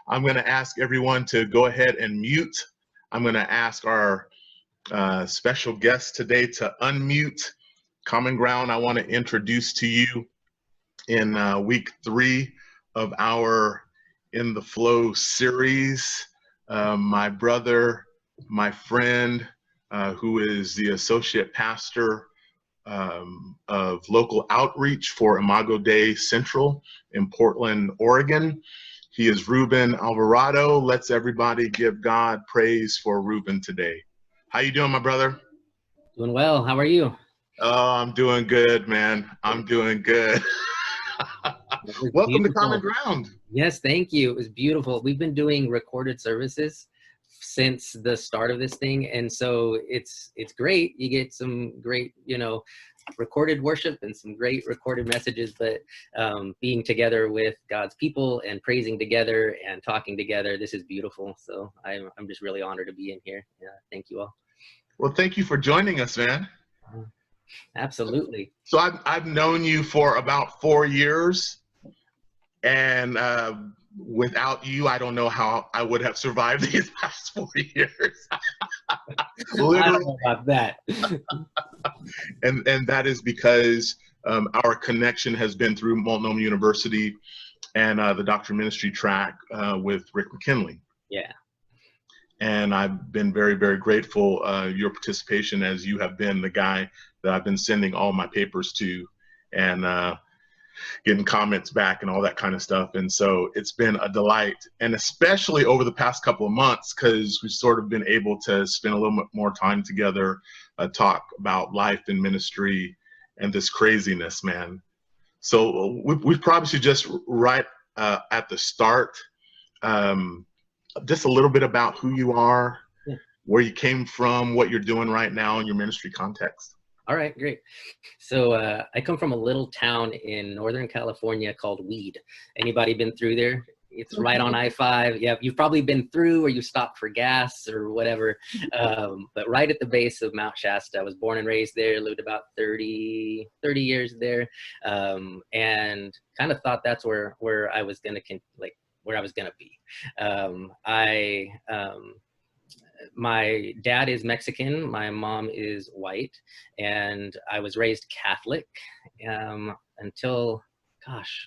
I'm going to ask everyone to go ahead and mute. I'm going to ask our special guest today to unmute. Common Ground, I want to introduce to you in week 3 of our In the Flow series, my brother, my friend, who is the associate pastor of local outreach for Imago Dei Central in Portland, Oregon. He is Ruben Alvarado. Let's everybody give God praise for Ruben today. How you doing, my brother? Doing well. How are you? Oh, I'm doing good, man. I'm doing good. Welcome to Common Ground. Yes, thank you. It was beautiful. We've been doing recorded services since the start of this thing, and so it's great. You get some great, recorded worship and some great recorded messages, but being together with God's people and praising together and talking together, this is beautiful. So I'm just really honored to be in here. Yeah, thank you all. Well, thank you for joining us, man. Absolutely. So I've known you for about 4 years, and without you, I don't know how I would have survived these past 4 years. Literally. I don't know about that. and that is because our connection has been through Multnomah University and the Doctor of Ministry track with Rick McKinley. Yeah. And I've been very, very grateful your participation, as you have been the guy that I've been sending all my papers to and getting comments back and all that kind of stuff. And so it's been a delight, and especially over the past couple of months, because we've sort of been able to spend a little bit more time together, talk about life and ministry and this craziness, man. So we probably should just right at the start, just a little bit about who you are, where you came from, what you're doing right now in your ministry context. All right, great. So I come from a little town in Northern California called Weed. Anybody been through there? It's right on I-5. Yeah, you've probably been through, or you stopped for gas or whatever. But right at the base of Mount Shasta. I was born and raised there, lived about 30 years there, and kind of thought that's where I was gonna where I was gonna be. My dad is Mexican, my mom is white, and I was raised Catholic until,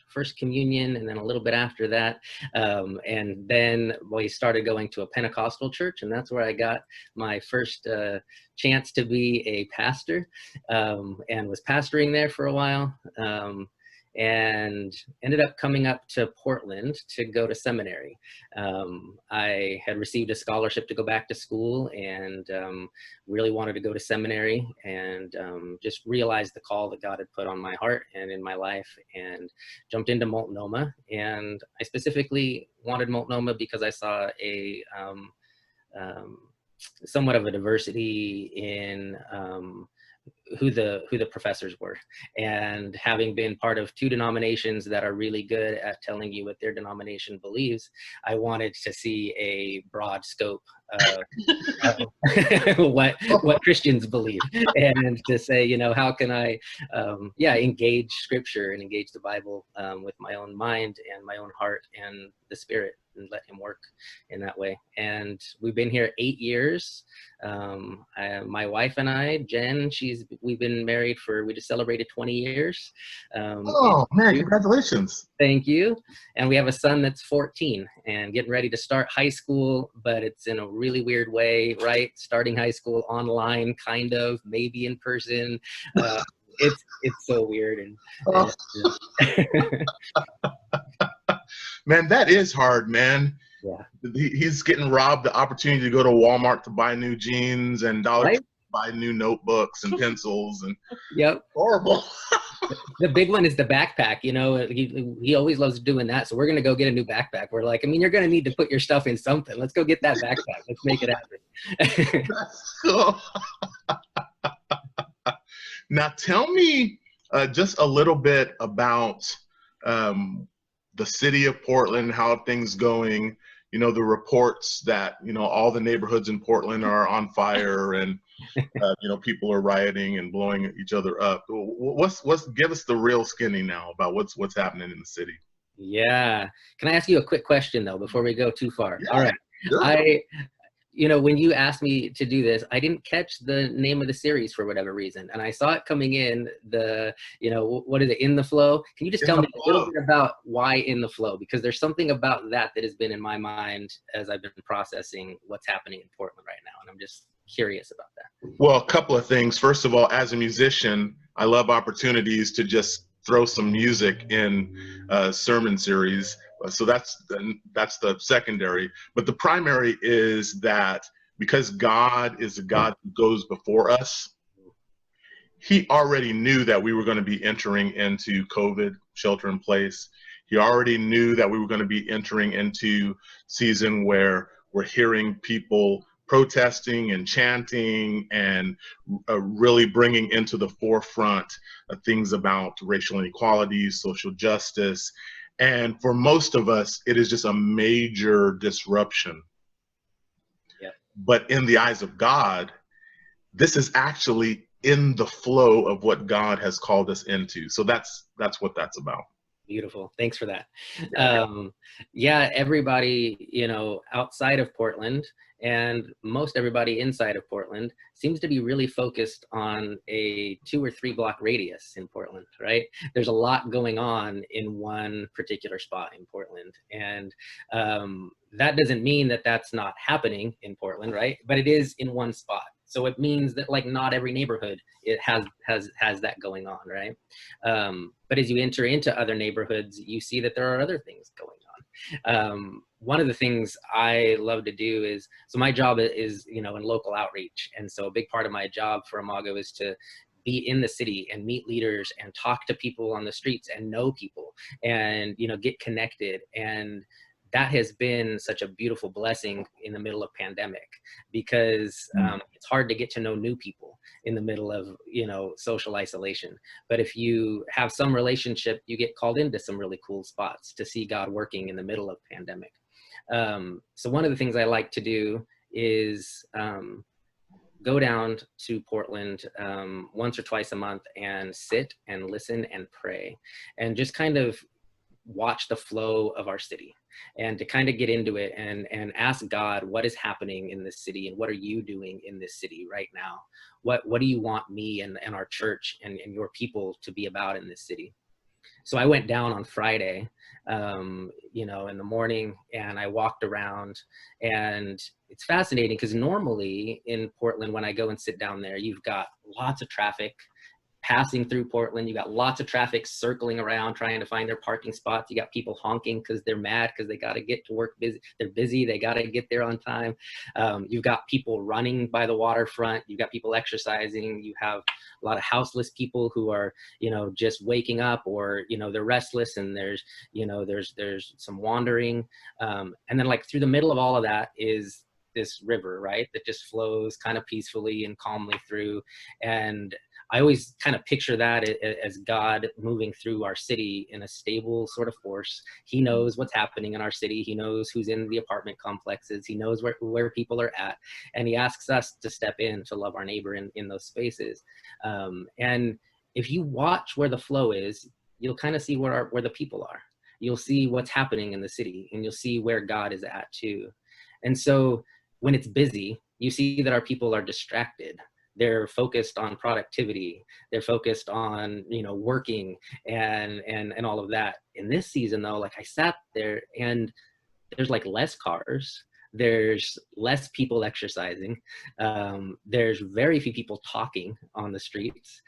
First Communion, and then a little bit after that. And then we started going to a Pentecostal church, and that's where I got my first chance to be a pastor, and was pastoring there for a while. And ended up coming up to Portland to go to seminary. I had received a scholarship to go back to school, and really wanted to go to seminary, and just realized the call that God had put on my heart and in my life, and jumped into Multnomah. And I specifically wanted Multnomah because I saw a somewhat of a diversity in who the professors were, and having been part of 2 denominations that are really good at telling you what their denomination believes, I wanted to see a broad scope of what Christians believe, and to say, how can I engage Scripture and engage the Bible with my own mind and my own heart and the Spirit, and let him work in that way. And we've been here 8 years. My wife and I, Jen, we've been married we just celebrated 20 years. Oh man, congratulations. Thank you. And we have a son that's 14 and getting ready to start high school, but it's in a really weird way, right? Starting high school online, kind of, maybe in person. It's so weird. Man, that is hard, man. Yeah. He's getting robbed the opportunity to go to Walmart to buy new jeans and Dollar Tree to buy new notebooks and pencils, and yep, horrible. The big one is the backpack. He always loves doing that. So we're gonna go get a new backpack. We're like, you're gonna need to put your stuff in something. Let's go get that backpack. Let's make it happen. That's cool. Now tell me just a little bit about the city of Portland, how things going. The reports that all the neighborhoods in Portland are on fire, and people are rioting and blowing each other up. Give us the real skinny now about what's happening in the city. Yeah. Can I ask you a quick question though, before we go too far? All Yeah, right. sure. I, when you asked me to do this, I didn't catch the name of the series for whatever reason. And I saw it coming in what is it, In the Flow? Can you just In tell the me a little flow. bit about why In the Flow? Because there's something about that that has been in my mind as I've been processing what's happening in Portland right now. And I'm just curious about that. Well, a couple of things. First of all, as a musician, I love opportunities to just throw some music in a sermon series. So that's the secondary. But the primary is that because God is a God who goes before us, he already knew that we were going to be entering into COVID shelter in place. He already knew that we were going to be entering into season where we're hearing people protesting and chanting and really bringing into the forefront things about racial inequality, social justice. And for most of us, it is just a major disruption. Yep. But in the eyes of God, this is actually in the flow of what God has called us into. So that's what that's about. Beautiful. Thanks for that. Yeah. Yeah, everybody, outside of Portland and most everybody inside of Portland seems to be really focused on a 2 or 3 block radius in Portland, right? There's a lot going on in one particular spot in Portland. And that doesn't mean that that's not happening in Portland, right? But it is in one spot. So it means that like not every neighborhood it has that going on, right? But as you enter into other neighborhoods, you see that there are other things going on. One of the things I love to do is, so my job is, in local outreach. And so a big part of my job for Imago is to be in the city and meet leaders and talk to people on the streets and know people and, get connected. And that has been such a beautiful blessing in the middle of pandemic because it's hard to get to know new people in the middle of social isolation. But if you have some relationship, you get called into some really cool spots to see God working in the middle of pandemic. So one of the things I like to do is go down to Portland once or twice a month and sit and listen and pray and just kind of watch the flow of our city and to kind of get into it and ask God, what is happening in this city and what are you doing in this city right now? What do you want me and our church and your people to be about in this city? So I went down on Friday, in the morning, and I walked around, and it's fascinating because normally in Portland, when I go and sit down there, you've got lots of traffic passing through Portland. You got lots of traffic circling around trying to find their parking spots. You got people honking because they're mad because they got to get to work busy. They're busy. They got to get there on time. You've got people running by the waterfront. You've got people exercising. You have a lot of houseless people who are, just waking up or, they're restless and there's some wandering. And then like through the middle of all of that is this river, right? That just flows kind of peacefully and calmly through. And I always kind of picture that as God moving through our city in a stable sort of force. He knows what's happening in our city. He knows who's in the apartment complexes. He knows where people are at. And he asks us to step in to love our neighbor in those spaces. And if you watch where the flow is, you'll kind of see where the people are. You'll see what's happening in the city and you'll see where God is at too. And so when it's busy, you see that our people are distracted. They're focused on productivity. They're focused on, working and all of that. In this season though, like I sat there and there's like less cars. There's less people exercising. There's very few people talking on the streets.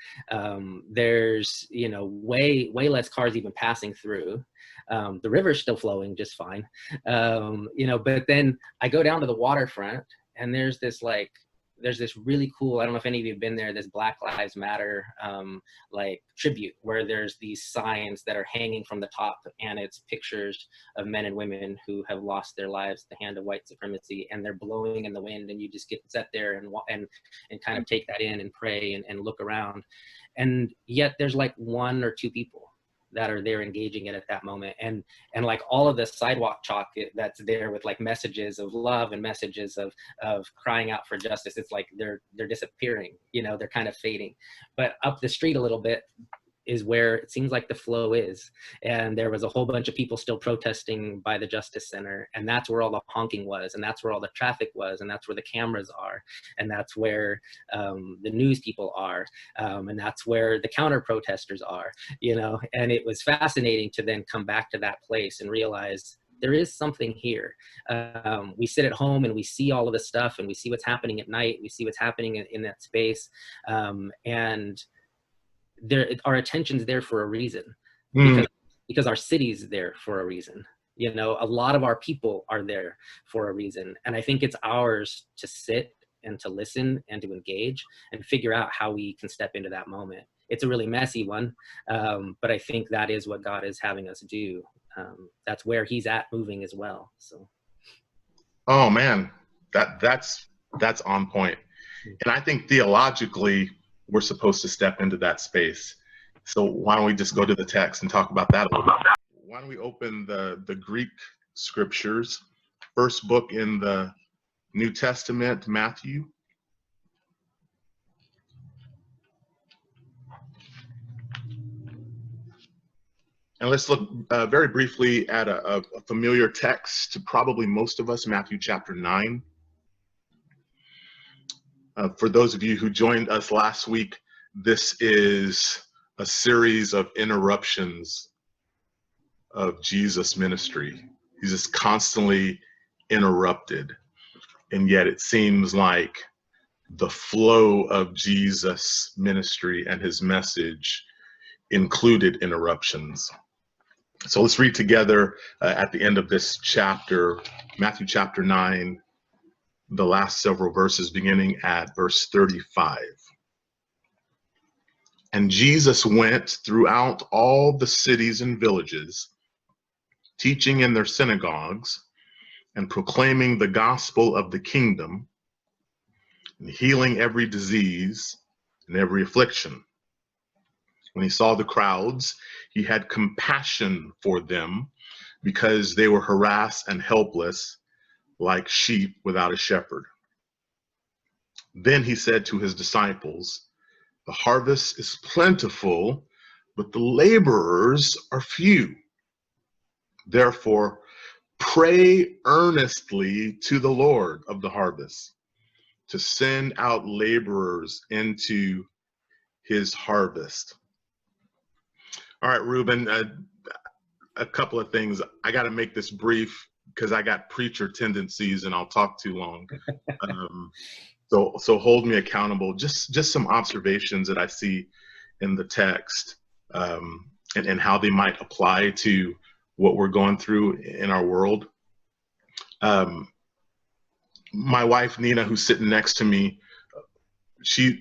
There's, way less cars even passing through. The river's still flowing just fine. But then I go down to the waterfront and there's this really cool, I don't know if any of you have been there, this Black Lives Matter tribute where there's these signs that are hanging from the top and it's pictures of men and women who have lost their lives at the hand of white supremacy and they're blowing in the wind and you just get to sit there and kind of take that in and pray and look around. And yet there's like 1 or 2 people that are there engaging it at that moment. And like all of the sidewalk chalk that's there with like messages of love and messages of crying out for justice, it's like they're disappearing, they're kind of fading. But up the street a little bit, is where it seems like the flow is. And there was a whole bunch of people still protesting by the Justice Center. And that's where all the honking was. And that's where all the traffic was. And that's where the cameras are. And that's where the news people are. And that's where the counter protesters are, you know. And it was fascinating to then come back to that place and realize there is something here. We sit at home and we see all of this stuff, and we see what's happening at night. We see what's happening in that space. And our attention's there for a reason, because our city's there for a reason. You know, a lot of our people are there for a reason. And I think it's ours to sit and to listen and to engage and figure out how we can step into that moment. It's a really messy one, but I think that is what God is having us do. That's where he's at moving as well. So. Oh man, that's on point. And I think theologically, we're supposed to step into that space. So why don't we just go to the text and talk about that a little bit? Why don't we open the Greek scriptures, first book in the New Testament, Matthew. And let's look very briefly at a familiar text to probably most of us, Matthew chapter 9. For those of you who joined us last week, this is a series of interruptions of Jesus' ministry. He's just constantly interrupted. And yet it seems like the flow of Jesus' ministry and his message included interruptions. So let's read together at the end of this chapter, Matthew chapter 9, the last several verses beginning at verse 35. And Jesus went throughout all the cities and villages, teaching in their synagogues and proclaiming the gospel of the kingdom and healing every disease and every affliction. When he saw the crowds, he had compassion for them because they were harassed and helpless like sheep without a shepherd. Then he said to his disciples, "The harvest is plentiful, but the laborers are few. Therefore, pray earnestly to the Lord of the harvest to send out laborers into his harvest." All right, Ruben, a couple of things. I got to make this brief because I got preacher tendencies and I'll talk too long. So hold me accountable. Just some observations that I see in the text and how they might apply to what we're going through in our world. My wife, Nina, who's sitting next to me, she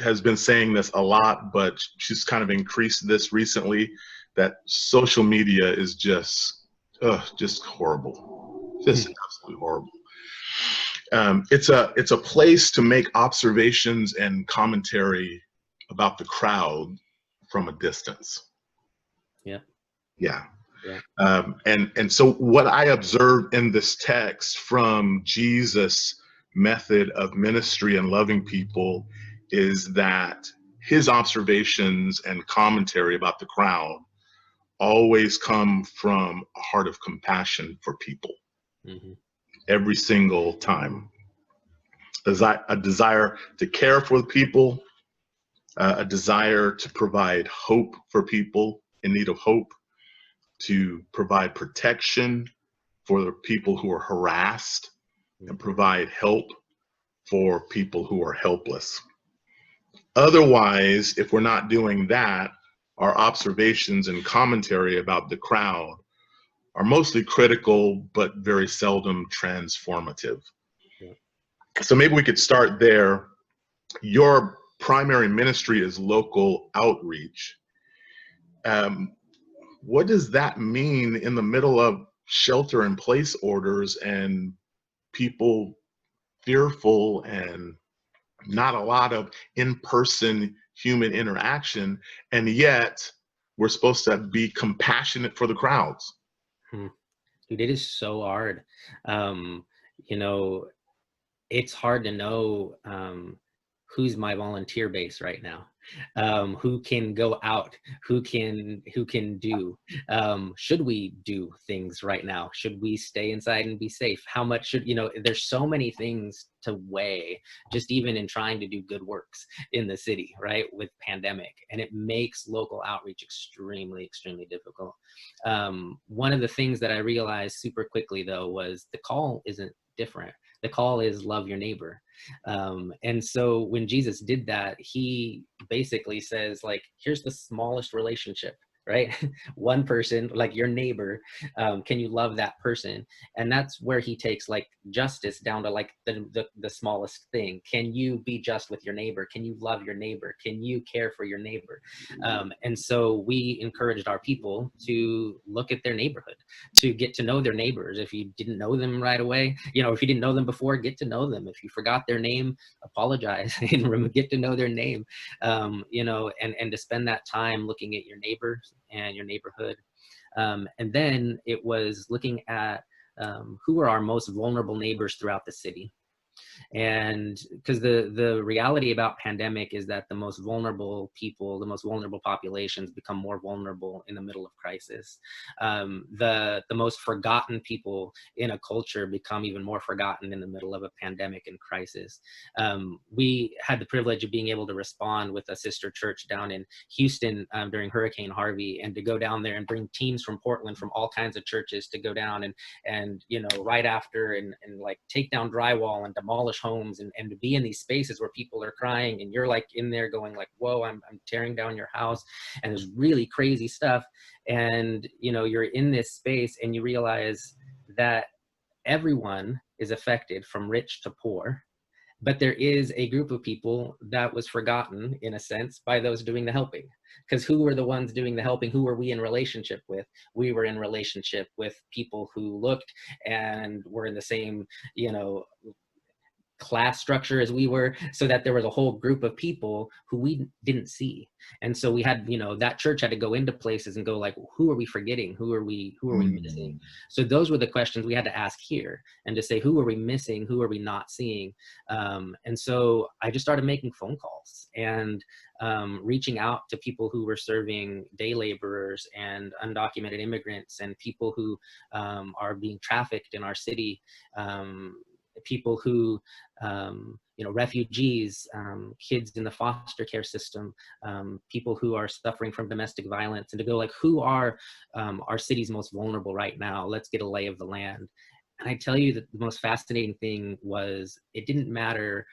has been saying this a lot, but she's kind of increased this recently, that social media is just horrible, just absolutely horrible. It's a place to make observations and commentary about the crowd from a distance. Yeah. Yeah. Yeah. And so what I observed in this text from Jesus' method of ministry and loving people is that his observations and commentary about the crowd always come from a heart of compassion for people. Mm-hmm. Every single time. A desire to care for people, a desire to provide hope for people in need of hope, to provide protection for the people who are harassed, and provide help for people who are helpless. Otherwise, if we're not doing that, our observations and commentary about the crowd are mostly critical, but very seldom transformative. Yeah. So maybe we could start there. Your primary ministry is local outreach. What does that mean in the middle of shelter in place orders and people fearful and not a lot of in-person human interaction, and yet we're supposed to be compassionate for the crowds? Dude, it is so hard. You know, it's hard to know who's my volunteer base right now? Who can go out? Who can do? Should we do things right now? Should we stay inside and be safe? How much should, there's so many things to weigh, just even in trying to do good works in the city, right, with pandemic. And it makes local outreach extremely, extremely difficult. One of the things that I realized super quickly, though, was the call isn't different. The call is love your neighbor. And so when Jesus did that, he basically says, like, here's the smallest relationship, right? One person, like your neighbor, can you love that person? And that's where he takes like justice down to like the smallest thing. Can you be just with your neighbor? Can you love your neighbor? Can you care for your neighbor? And so we encouraged our people to look at their neighborhood, to get to know their neighbors. If you didn't know them right away, if you didn't know them before, get to know them. If you forgot their name, apologize and get to know their name. And to spend that time looking at your neighbors and your neighborhood. And then it was looking at who are our most vulnerable neighbors throughout the city. And because the reality about pandemic is that the most vulnerable people, the most vulnerable populations become more vulnerable in the middle of crisis. The most forgotten people in a culture become even more forgotten in the middle of a pandemic and crisis. We had the privilege of being able to respond with a sister church down in Houston during Hurricane Harvey, and to go down there and bring teams from Portland, from all kinds of churches, to go down and right after and like take down drywall and demolish homes, and to be in these spaces where people are crying and you're like in there going like, whoa, I'm tearing down your house, and there's really crazy stuff. And you're in this space and you realize that everyone is affected, from rich to poor, but there is a group of people that was forgotten in a sense by those doing the helping. Because who were the ones doing the helping? Who were we in relationship with? We were in relationship with people who looked and were in the same class structure as we were, so that there was a whole group of people who we didn't see. And so we had, that church had to go into places and go like, who are we forgetting? Who are we missing? So those were the questions we had to ask here, and to say, who are we missing? Who are we not seeing? And so I just started making phone calls and reaching out to people who were serving day laborers and undocumented immigrants and people who are being trafficked in our city, people who, refugees, kids in the foster care system, people who are suffering from domestic violence, and to go like, who are our city's most vulnerable right now? Let's get a lay of the land. And I tell you that the most fascinating thing was, it didn't matter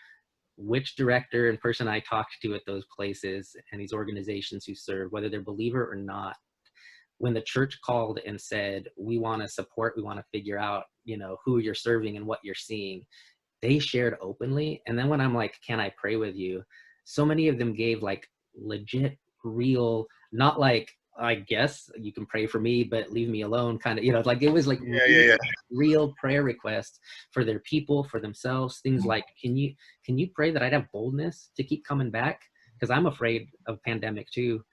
which director and person I talked to at those places and these organizations who serve, whether they're believer or not. When the church called and said, we want to support, we want to figure out, who you're serving and what you're seeing, they shared openly. And then when I'm like, can I pray with you? So many of them gave like legit, real, not like, I guess you can pray for me, but leave me alone kind of, like it was like real prayer requests for their people, for themselves. Things like, can you pray that I'd have boldness to keep coming back? Because I'm afraid of pandemic too,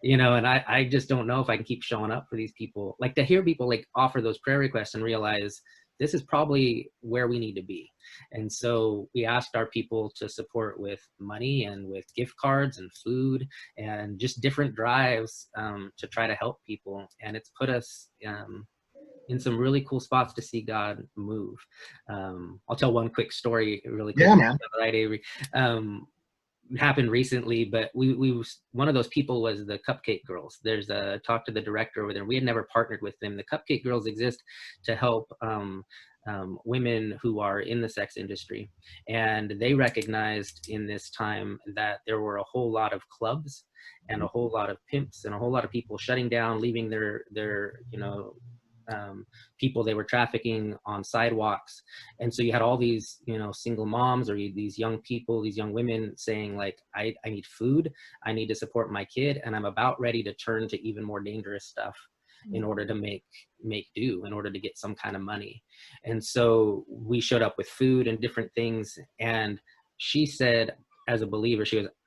and I just don't know if I can keep showing up for these people. Like, to hear people like offer those prayer requests and realize this is probably where we need to be. And so we asked our people to support with money and with gift cards and food and just different drives to try to help people. And it's put us in some really cool spots to see God move. I'll tell one quick story really quick. Yeah, man. Right, Avery? Happened recently, but we one of those people was the Cupcake Girls. There's a talk to the director over there. We had never partnered with them. The Cupcake Girls exist to help women who are in the sex industry, and they recognized in this time that there were a whole lot of clubs and a whole lot of pimps and a whole lot of people shutting down, leaving their people they were trafficking on sidewalks. And so you had all these, single moms or these young people, these young women saying like, I need food, I need to support my kid, and I'm about ready to turn to even more dangerous stuff in order to make do, in order to get some kind of money. And so we showed up with food and different things. And she said, as a believer,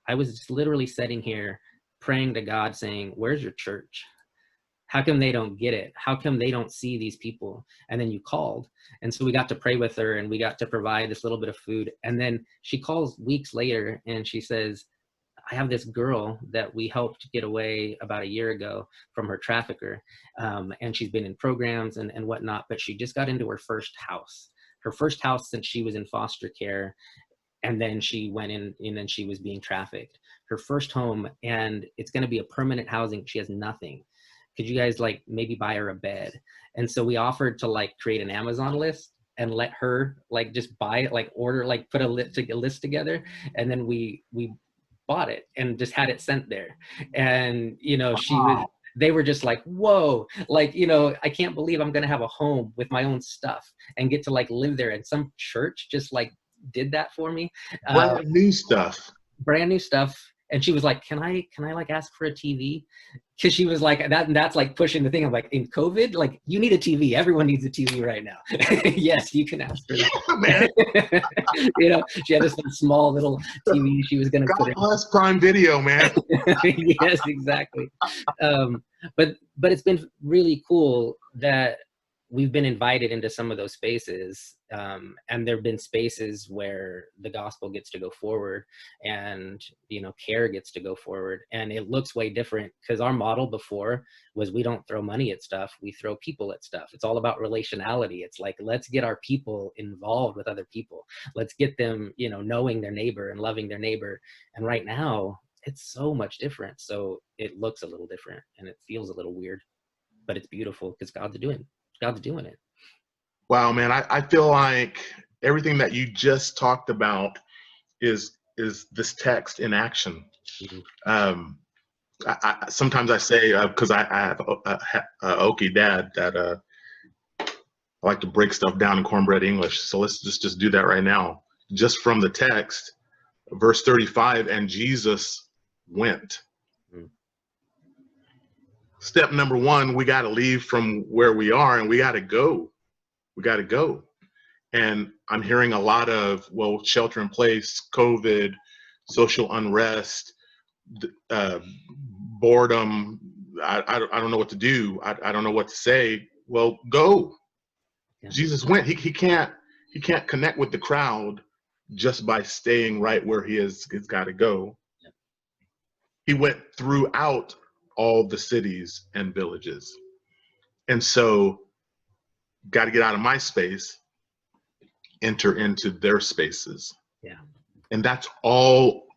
I was just literally sitting here praying to God saying, where's your church? How come they don't get it? How come they don't see these people? And then you called. And so we got to pray with her, and we got to provide this little bit of food. And then she calls weeks later and she says, I have this girl that we helped get away about a year ago from her trafficker. And she's been in programs and whatnot, but she just got into her first house since she was in foster care. And then she went in, and then she was being trafficked. Her first home, and it's going to be a permanent housing. She has nothing. Could you guys like maybe buy her a bed? And so we offered to like create an Amazon list and let her like just buy it, like order, like put a list together. And then we bought it and just had it sent there. And, you know, they were just like, whoa, like, you know, I can't believe I'm going to have a home with my own stuff and get to like live there. And some church just like did that for me. Brand new stuff. And she was like, can I like ask for a TV? Because she was like, that's like pushing the thing. I'm like, in COVID, like you need a TV. Everyone needs a TV right now. Yes, you can ask for that. Yeah, you know, she had this small little TV she was going to put in. God bless Prime Video, man. Yes, exactly. But it's been really cool that we've been invited into some of those spaces, and there've been spaces where the gospel gets to go forward, and you know, care gets to go forward, and it looks way different because our model before was we don't throw money at stuff, we throw people at stuff. It's all about relationality. It's like, let's get our people involved with other people. Let's get them, you know, knowing their neighbor and loving their neighbor. And right now, it's so much different. So it looks a little different and it feels a little weird, but it's beautiful because God's doing it. Wow, man, I feel like everything that you just talked about is this text in action. Mm-hmm. Sometimes I say, because I have a Okie dad that I like to break stuff down in cornbread English. So let's just do that right now. Just from the text, verse 35, and Jesus went. Mm-hmm. Step number one, we got to leave from where we are and we got to go. We got to go. And I'm hearing a lot of, well, shelter in place, COVID, social unrest, boredom. I don't know what to do. I don't know what to say. Well, go. Yeah. Jesus went. He can't connect with the crowd just by staying right where he is. He's got to go. Yeah. He went throughout all the cities and villages. And so got to get out of my space, enter into their spaces. Yeah. And that's all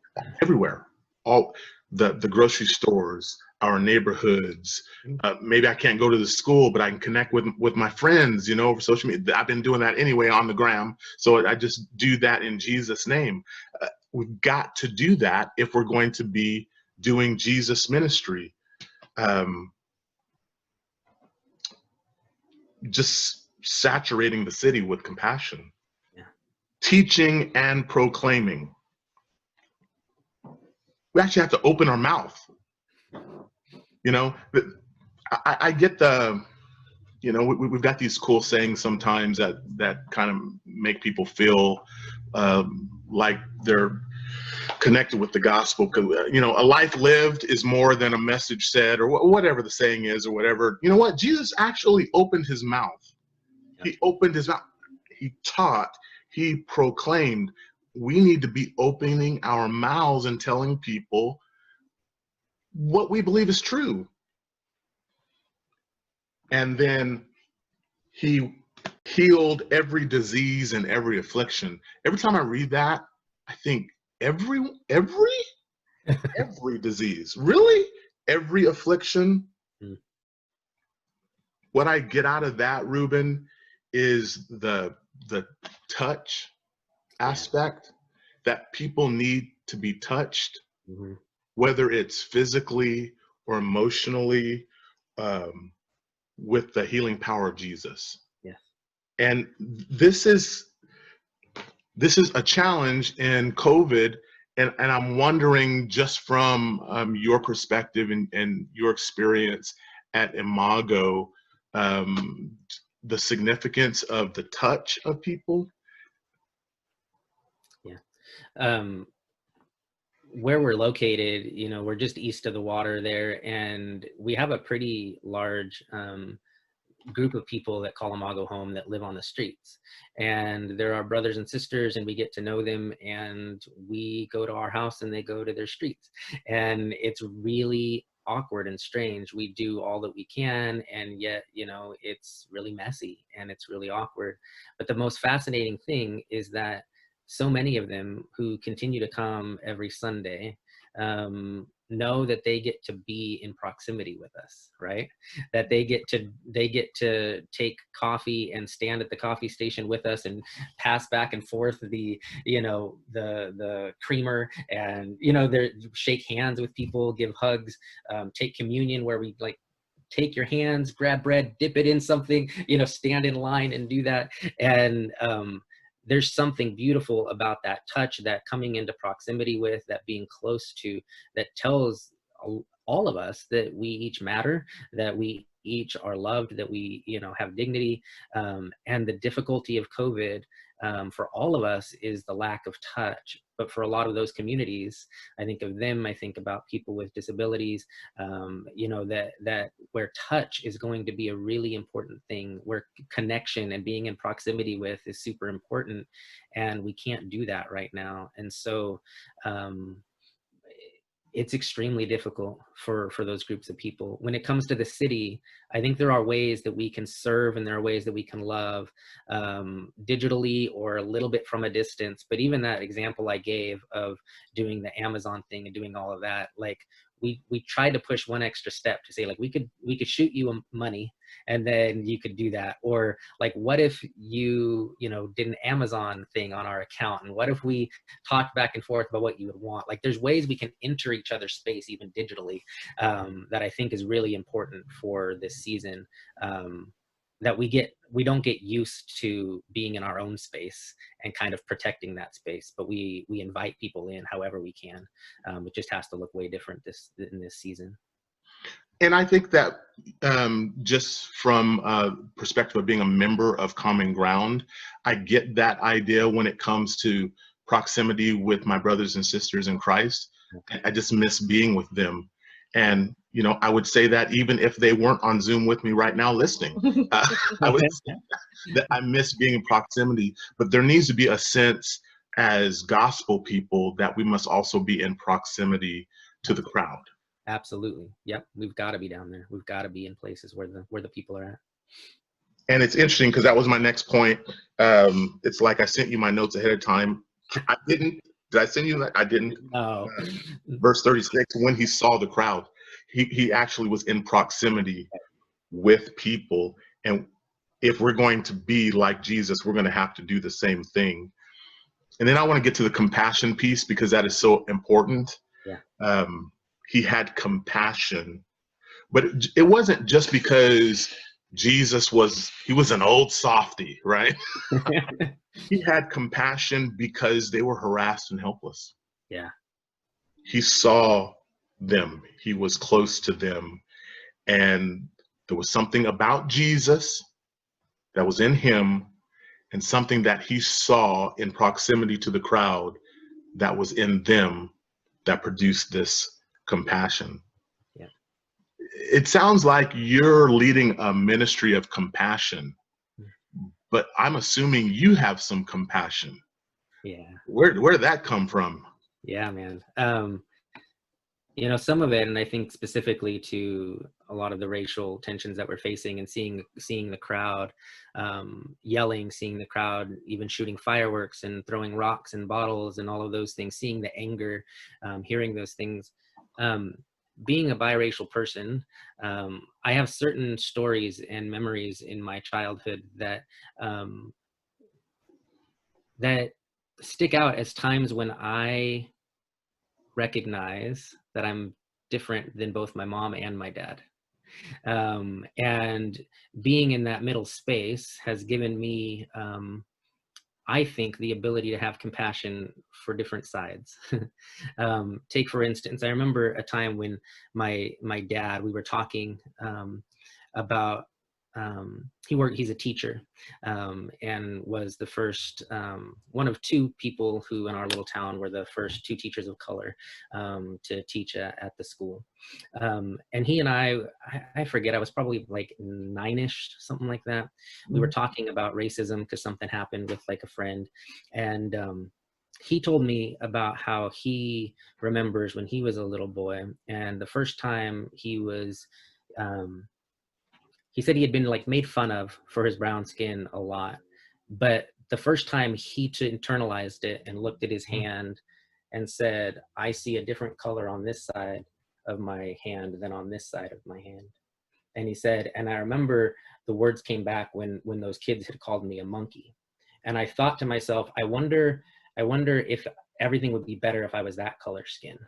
everywhere. All the grocery stores, our neighborhoods. Maybe I can't go to the school, but I can connect with my friends, you know, over social media. I've been doing that anyway on the gram. So I just do that in Jesus' name. We've got to do that if we're going to be doing Jesus ministry. Just saturating the city with compassion, yeah. Teaching and proclaiming. We actually have to open our mouth. You know, I get the, you know, we've got these cool sayings sometimes that kind of make people feel like they're connected with the gospel. You know, a life lived is more than a message said, or whatever the saying is, or whatever. You know what? Jesus actually opened his mouth. He opened his mouth. He taught. He proclaimed. We need to be opening our mouths and telling people what we believe is true. And then he healed every disease and every affliction. Every time I read that, I think every disease, really? Every affliction? Mm. What I get out of that, Ruben, is the touch aspect, that people need to be touched, mm-hmm. whether it's physically or emotionally, with the healing power of Jesus. Yes. And this is a challenge in COVID, and I'm wondering, just from your perspective and your experience at Imago, the significance of the touch of people. Yeah. where we're located, we're just east of the water there, and we have a pretty large group of people that call Imago home that live on the streets. And they're our brothers and sisters, and we get to know them, and we go to our house and they go to their streets. And it's really awkward and strange. We do all that we can, and yet, it's really messy and it's really awkward. But the most fascinating thing is that so many of them who continue to come every Sunday know that they get to be in proximity with us, right? That they get to take coffee and stand at the coffee station with us and pass back and forth the creamer, and they shake hands with people, give hugs, take communion, where we like take your hands, grab bread, dip it in something, stand in line and do that. And there's something beautiful about that touch, that coming into proximity with, that being close to, that tells all of us that we each matter, that we each are loved, that we, have dignity. And the difficulty of COVID for all of us is the lack of touch. But for a lot of those communities, I think about people with disabilities, that where touch is going to be a really important thing, where connection and being in proximity with is super important. And we can't do that right now. And so, it's extremely difficult for those groups of people. When it comes to the city, I think there are ways that we can serve, and there are ways that we can love digitally or a little bit from a distance. But even that example I gave of doing the Amazon thing and doing all of that, like we tried to push one extra step to say, like, we could shoot you money and then you could do that. Or like, what if you did an Amazon thing on our account, and what if we talked back and forth about what you would want? Like, there's ways we can enter each other's space, even digitally, that I think is really important for this season. That we don't get used to being in our own space and kind of protecting that space, but we invite people in however we can. It just has to look way different in this season. And I think that just from a perspective of being a member of Common Ground, I get that idea when it comes to proximity with my brothers and sisters in Christ. I just miss being with them. And, I would say that even if they weren't on Zoom with me right now listening, I would say that I miss being in proximity. But there needs to be a sense as gospel people that we must also be in proximity to the crowd. Absolutely. Yep. We've got to be down there. We've got to be in places where the people are at. And it's interesting because that was my next point. It's like I sent you my notes ahead of time. I didn't. Did I send you that? I didn't. No. Verse 36, when he saw the crowd, he actually was in proximity with people. And if we're going to be like Jesus, we're going to have to do the same thing. And then I want to get to the compassion piece, because that is so important. Yeah. He had compassion, but it wasn't just because Jesus was an old softy, right? He had compassion because they were harassed and helpless. Yeah. He saw them. He was close to them. And there was something about Jesus that was in him, and something that he saw in proximity to the crowd that was in them, that produced this compassion. Yeah. It sounds like you're leading a ministry of compassion, but I'm assuming you have some compassion. Yeah. Where did that come from? Yeah, man. Some of it, and I think specifically to a lot of the racial tensions that we're facing, and seeing the crowd yelling, seeing the crowd even shooting fireworks and throwing rocks and bottles and all of those things, seeing the anger, hearing those things. Being a biracial person, I have certain stories and memories in my childhood that stick out as times when I recognize that I'm different than both my mom and my dad. And being in that middle space has given me, I think, the ability to have compassion for different sides. Take, for instance, I remember a time when my dad, we were talking about he's a teacher, and was the first, one of two people who in our little town were the first two teachers of color to teach at the school. And he and I forget, I was probably like 9-ish, something like that. We were talking about racism because something happened with like a friend. And he told me about how he remembers when he was a little boy, and the first time he was, he said he had been like made fun of for his brown skin a lot, but the first time he internalized it and looked at his hand and said, I see a different color on this side of my hand than on this side of my hand. And he said, and I remember the words came back when those kids had called me a monkey. And I thought to myself, I wonder if everything would be better if I was that color skin,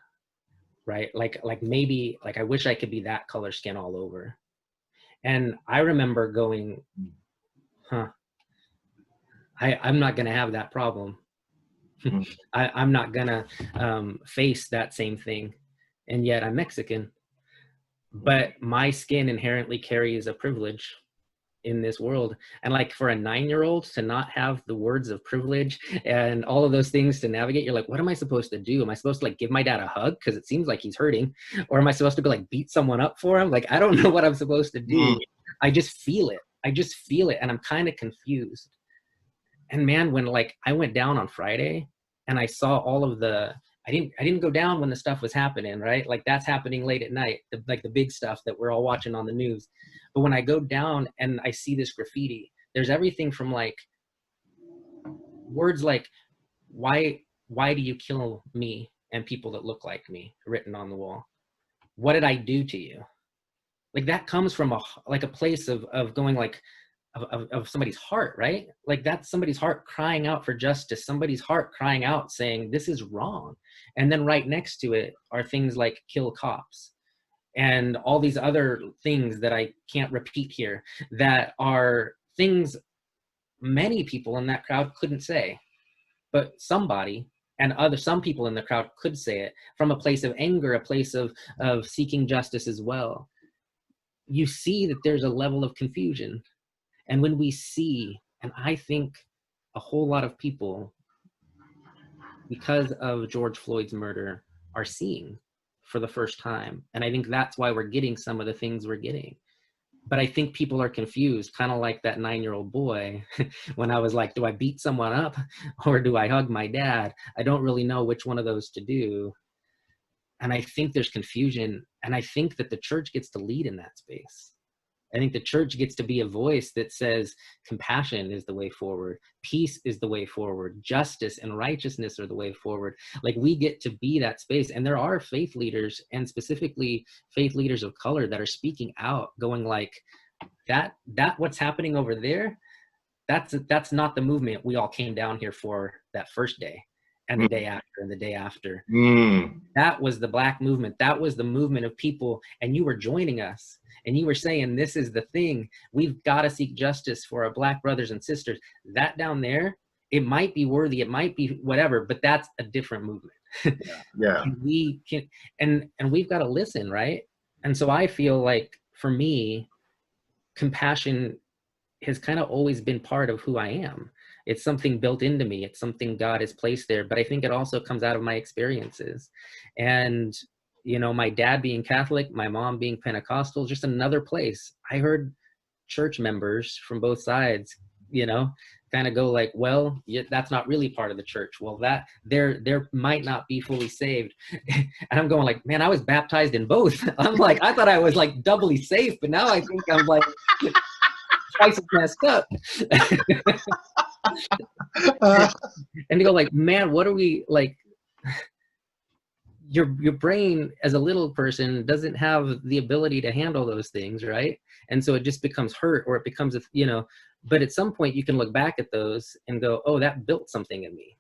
right? Like maybe, like I wish I could be that color skin all over. And I remember going, I'm not going to have that problem. I'm not going to face that same thing. And yet I'm Mexican. But my skin inherently carries a privilege in this world. And like for a 9-year-old to not have the words of privilege and all of those things to navigate, you're like, what am I supposed to do? Am I supposed to like give my dad a hug because it seems like he's hurting? Or am I supposed to go like beat someone up for him? Like, I don't know what I'm supposed to do. I just feel it. And I'm kind of confused. And man, when like I went down on Friday and I saw all of I didn't go down when the stuff was happening, right? Like that's happening late at night, like the big stuff that we're all watching on the news. But when I go down and I see this graffiti, there's everything from like words like, why do you kill me and people that look like me, written on the wall? What did I do to you? Like that comes from a place of going like, of somebody's heart, right? Like that's somebody's heart crying out for justice, somebody's heart crying out saying this is wrong. And then right next to it are things like kill cops and all these other things that I can't repeat here, that are things many people in that crowd couldn't say, but somebody and some people in the crowd could say it from a place of anger, a place of seeking justice as well. You see that there's a level of confusion. And when we see, and I think a whole lot of people, because of George Floyd's murder, are seeing for the first time. And I think that's why we're getting some of the things we're getting. But I think people are confused, kind of like that 9-year-old boy when I was like, do I beat someone up or do I hug my dad? I don't really know which one of those to do. And I think there's confusion. And I think that the church gets to lead in that space. I think the church gets to be a voice that says compassion is the way forward. Peace is the way forward. Justice and righteousness are the way forward. Like we get to be that space. And there are faith leaders, and specifically faith leaders of color, that are speaking out, going like, that what's happening over there, that's not the movement we all came down here for that first day and the day after and the day after. That was the Black movement. That was the movement of people. And you were joining us. And you were saying, this is the thing. We've got to seek justice for our Black brothers and sisters. That down there, it might be worthy, it might be whatever, but that's a different movement. Yeah. And we can, and we've got to listen, right? And so I feel like for me, compassion has kind of always been part of who I am. It's something built into me. It's something God has placed there, but I think it also comes out of my experiences. And you know, my dad being Catholic, my mom being Pentecostal, just another place. I heard church members from both sides, you know, kind of go like, well, that's not really part of the church. Well, that there might not be fully saved. And I'm going like, man, I was baptized in both. I'm like, I thought I was like doubly safe, but now I think I'm like twice as messed up. And they go like, man, what are we like? Your brain as a little person doesn't have the ability to handle those things, right? And so it just becomes hurt, or it becomes, you know, but at some point you can look back at those and go, oh, that built something in me.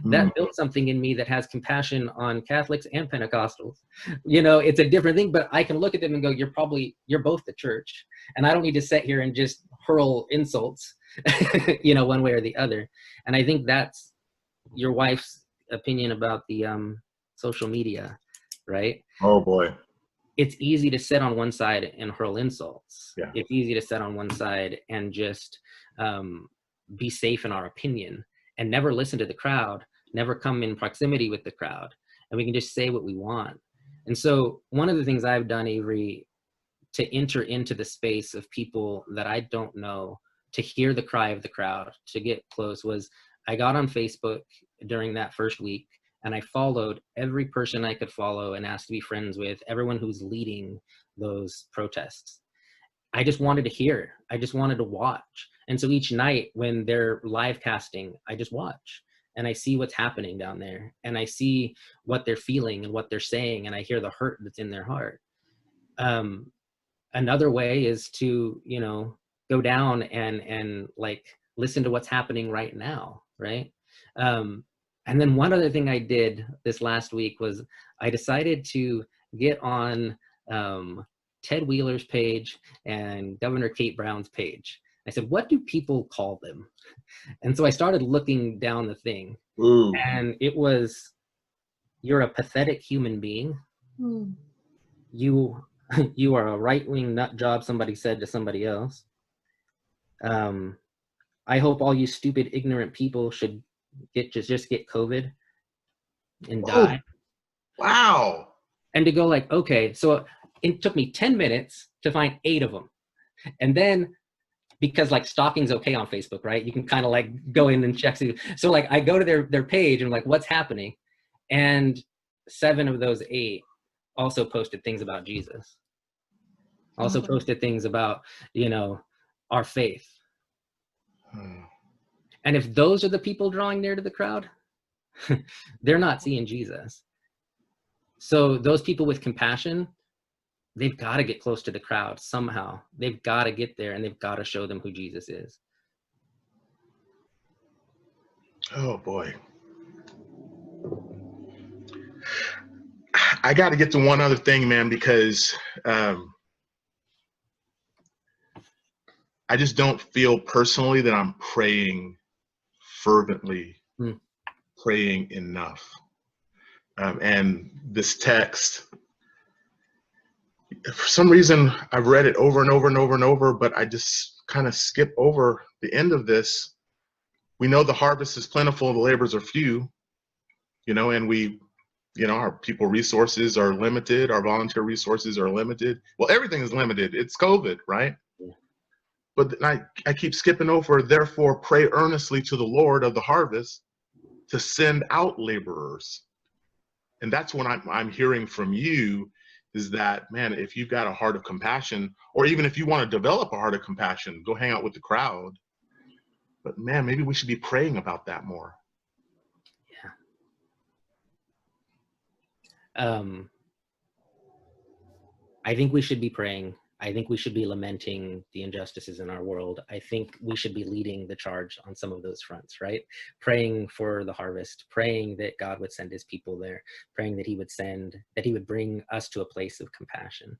That built something in me that has compassion on Catholics and Pentecostals. You know, it's a different thing, but I can look at them and go, you're both the church. And I don't need to sit here and just hurl insults, you know, one way or the other. And I think that's your wife's opinion about the, social media, right? Oh boy. it's easy to sit on one side and hurl insults. Yeah. It's easy to sit on one side and just be safe in our opinion and never listen to the crowd, never come in proximity with the crowd, and we can just say what we want. And so one of the things I've done, Avery, to enter into the space of people that I don't know, to hear the cry of the crowd, to get close, was I got on Facebook during that first week and I followed every person I could follow and asked to be friends with, everyone who's leading those protests. I just wanted to hear, I just wanted to watch. And so each night when they're live casting, I just watch and I see what's happening down there and I see what they're feeling and what they're saying and I hear the hurt that's in their heart. Another way is to, you know, go down and like listen to what's happening right now, right? And then one other thing I did this last week was I decided to get on Ted Wheeler's page and Governor Kate Brown's page. I said, what do people call them? And so I started looking down the thing. Ooh. And it was, you're a pathetic human being. Mm. You are a right-wing nut job, somebody said to somebody else. I hope all you stupid, ignorant people should just get COVID and die. Wow. And to go like, okay, so it took me 10 minutes to find 8 of them. And then, because like stalking's okay on Facebook, right? You can kind of like go in and check. So like I go to their page and like, what's happening? And 7 of those 8 also posted things about Jesus. Also posted things about, you know, our faith. And if those are the people drawing near to the crowd, they're not seeing Jesus. So those people with compassion, they've got to get close to the crowd somehow. They've got to get there and they've got to show them who Jesus is. Oh boy. I got to get to one other thing, man, because I just don't feel personally that I'm praying fervently, praying enough. And this text, for some reason, I've read it over and over and over and over, but I just kind of skip over the end of this. We know the harvest is plentiful, the laborers are few, you know, and we, you know, our people resources are limited, our volunteer resources are limited. Well, everything is limited. It's COVID, right? Yeah. But I keep skipping over, therefore pray earnestly to the Lord of the harvest to send out laborers. And that's when I'm hearing from you is that, man, if you've got a heart of compassion, or even if you want to develop a heart of compassion, go hang out with the crowd. But man, maybe we should be praying about that more. Yeah. I think we should be praying. I think we should be lamenting the injustices in our world. I think we should be leading the charge on some of those fronts, right? Praying for the harvest, praying that God would send his people there, praying that he would bring us to a place of compassion.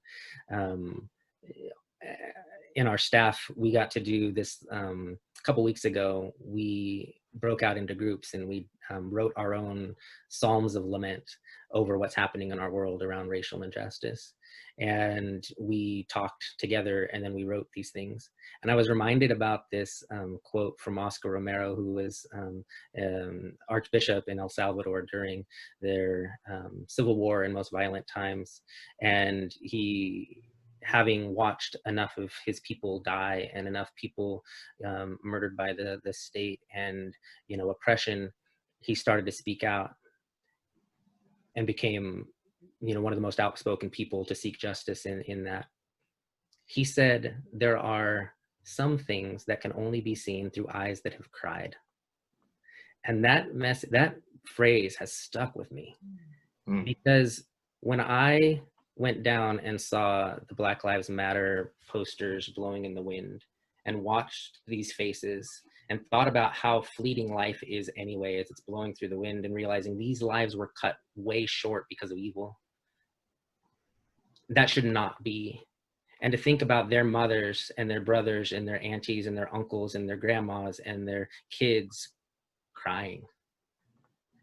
In our staff, we got to do this a couple weeks ago. We broke out into groups and we wrote our own psalms of lament over what's happening in our world around racial injustice. And we talked together and then we wrote these things. And I was reminded about this quote from Oscar Romero, who was Archbishop in El Salvador during their civil war and most violent times. And he, having watched enough of his people die and enough people murdered by the state and, you know, oppression, he started to speak out and became, you know, one of the most outspoken people to seek justice in that. He said, there are some things that can only be seen through eyes that have cried. And that phrase has stuck with me because when I went down and saw the Black Lives Matter posters blowing in the wind and watched these faces and thought about how fleeting life is anyway as it's blowing through the wind and realizing these lives were cut way short because of evil. That should not be. And to think about their mothers and their brothers and their aunties and their uncles and their grandmas and their kids crying.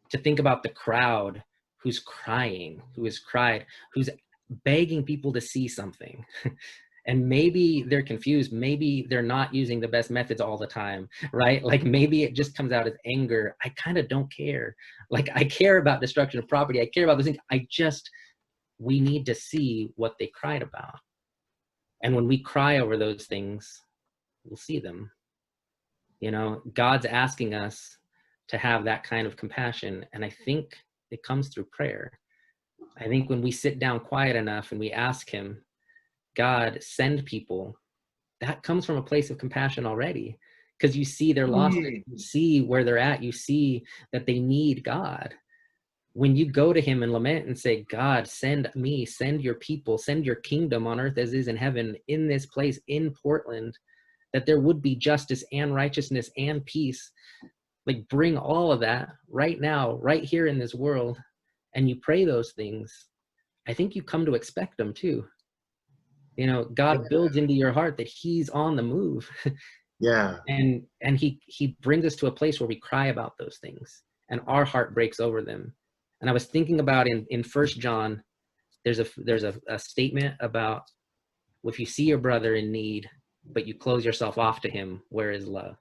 To think about the crowd who's crying, who has cried, who's begging people to see something. And maybe they're confused. Maybe they're not using the best methods all the time, right? Like maybe it just comes out as anger. I kind of don't care. Like I care about destruction of property. I care about those things. We need to see what they cried about. And when we cry over those things, we'll see them. You know, God's asking us to have that kind of compassion. And I think it comes through prayer. I think when we sit down quiet enough and we ask him, God, send people, that comes from a place of compassion already, because you see their lostness, you see where they're at, you see that they need God. When you go to him and lament and say, God, send me, send your people, send your kingdom on earth as is in heaven, in this place, in Portland, that there would be justice and righteousness and peace. Like bring all of that right now, right here in this world, and you pray those things. I think you come to expect them too. You know, God builds into your heart that he's on the move. Yeah. And he brings us to a place where we cry about those things and our heart breaks over them. And I was thinking about in 1 John, there's a statement about, if you see your brother in need, but you close yourself off to him, where is love?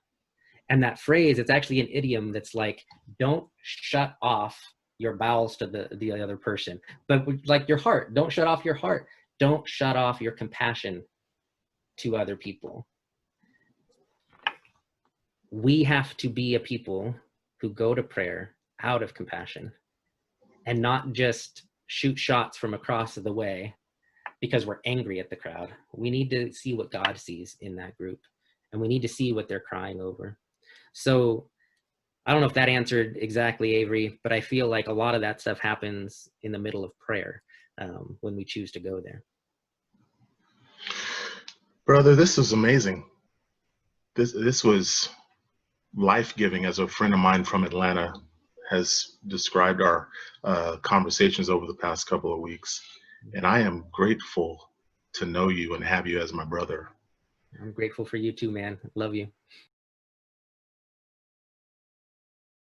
And that phrase, it's actually an idiom that's like, don't shut off your bowels to the other person, but like your heart, don't shut off your heart. Don't shut off your compassion to other people. We have to be a people who go to prayer out of compassion and not just shoot shots from across the way because we're angry at the crowd. We need to see what God sees in that group, and we need to see what they're crying over. So I don't know if that answered exactly, Avery, but I feel like a lot of that stuff happens in the middle of prayer when we choose to go there. Brother, this was amazing. This was life-giving, as a friend of mine from Atlanta has described our conversations over the past couple of weeks. And I am grateful to know you and have you as my brother. I'm grateful for you too, man. Love you.